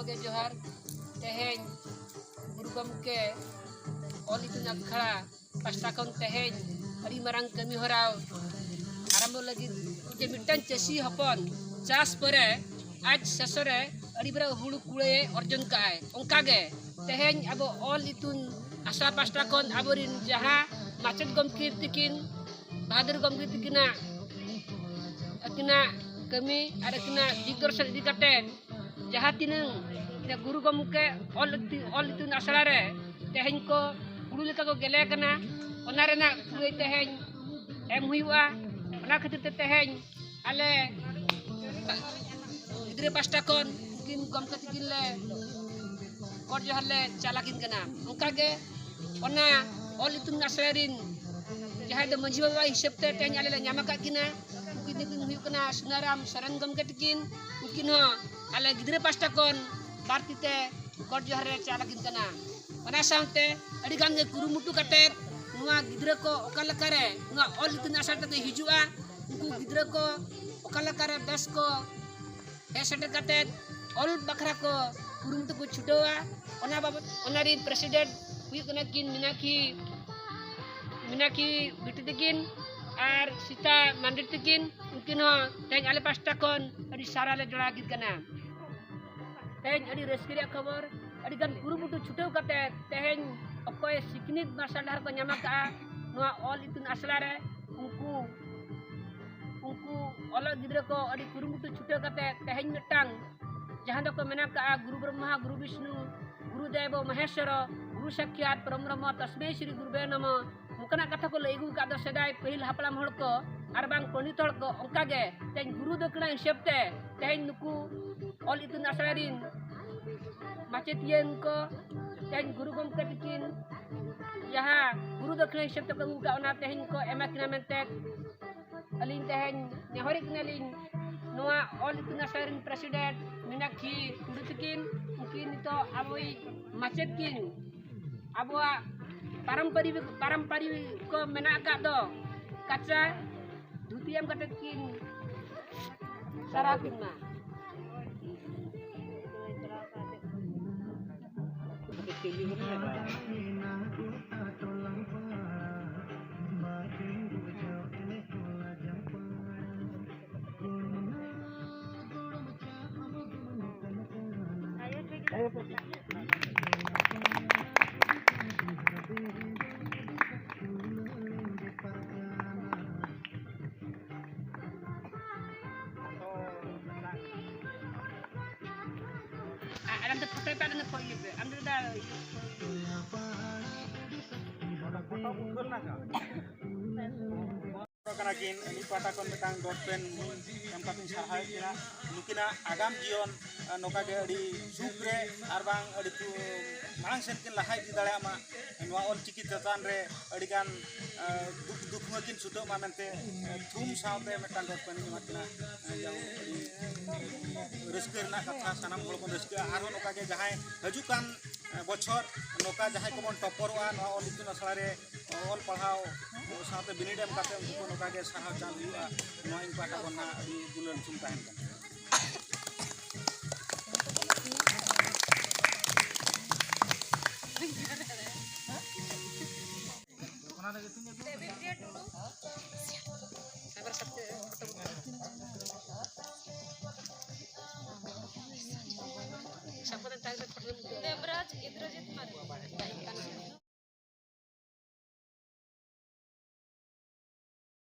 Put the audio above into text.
के जोहार तेहें गुरु गमके all इतुन अखड़ा pasta खन तेहें अड़ी मारंग कमी हराव आरंभ लगी जे मिटन चासी हपन चास परे आज ससरे अड़ी बरा हुड़ू कुड़े अर्जन काए ओंकागे तेहें अब ऑल इतुन आशा पास्टा खन आबोरिन जहां माचेद गमके तिकिन बहादुर गमके तिकिना अकिना कमी और अकिना दिग्दर्शन इदी काटे जहां तिनंग गुरु गमके ऑल इतुन आसड़ा रे तेहें को हुड़ू लेका को गेले कना ओना रेना कुड़े तेहें एम हुआ ओना खातिर ते तेहें आले गिद्रे पास्टा खन किन गमके तिकिन ले कोट जोहार ले चालाकिन कना ओंकागे ओना ऑल इतुन आसड़ा रिन जहां दो मंझी बाबा हिसाब ते तेहें आले ले ᱧᱟᱢ ᱟᱠᱟᱫ ᱠᱤᱱᱟ उनकिन दिन हुई कना सुनाराम सरन गमके तकिन उनकिन हो आले गिद्रे पास्टा खन बारतीते कोट जोहार रे चालाकिन कना ओना साउते अड़ी गान गे कुरुमुटु काटे नुआ गिद्रे को ओका लेका रे नुआ ऑल इतुन आसड़ा ते हिजुआ उनको गिद्रे को ओका लेका रे बेस को हे सेटे काटे ऑल बखरा को कुरुमुटु को छुटवा ओना बाबत ओना री प्रेसिडेंट हुई कना किन मीनाक्षी बिटी तकिन और सीता मंदिर तकिन उनकिन हो तेज आले पास्टा खन अड़ी सारा ले जोड़ा गिद कना तेज अड़ी रस्किरिया खबर अड़ी गन कुरुमुटु छुटेव काटे तेज अकोय सिकनित मार्शल डार को ᱧᱟᱢ का नुआ ऑल इतुन आसड़ा रे उनको ऑल गिद्रे को अड़ी कुरुमुटु छुटेव काटे तेज मिटांग जहां दो को मेना का गुरु ब्रह्मा गुरु विष्णु गुरु देव महेश्वर गुरु साक्षात परम ब्रह्म तस्मै श्री गुरुवे नमः मुकना कथा को लैगु का दो सेदाय पहिल हापलाम हड़ को आर बांग पंडित हड़ को ओंकागे तेज गुरु दक्षिणा हिसाब ते तेज नुकु ऑल इतुन आसड़ा रिन माचेतियन को तेज गुरु गमके तकिन जहां गुरु दक्षिणा हिसाब ते को का ओना तेज को एमा किना मेनते अलिन तेज नेहरी किनालिन नोआ ऑल इतुन आसड़ा रिन प्रेसिडेंट मीनाक्षी टुडू तकिन उनकिन तो आबोई माचेत किन आबोआ पारंपरिक को मेना का दो कच्चा धुतियम कटे किन सारा किन मा Ada foto tak ada foto ini, ambil dah. Kanakin ini patakon betang dorpen yang paling sahai kira mungkin agam jion noka di sugre arbang di tu mang senkin lahai di dalam ama nuwa on cikit jatan re adikan duk makin sudah mamente thum saute betang dorpen ini makina yang rezeki nak kata sanam walaupun rezeki aron noka jahai hajukan bocor noka jahai komon toporwa nuwa on itu nasalare on palhau साथ बिनिडम काटे उनको नोका के साहा चालू हुआ नोइन पाटा बना अभी दुलन सुनता है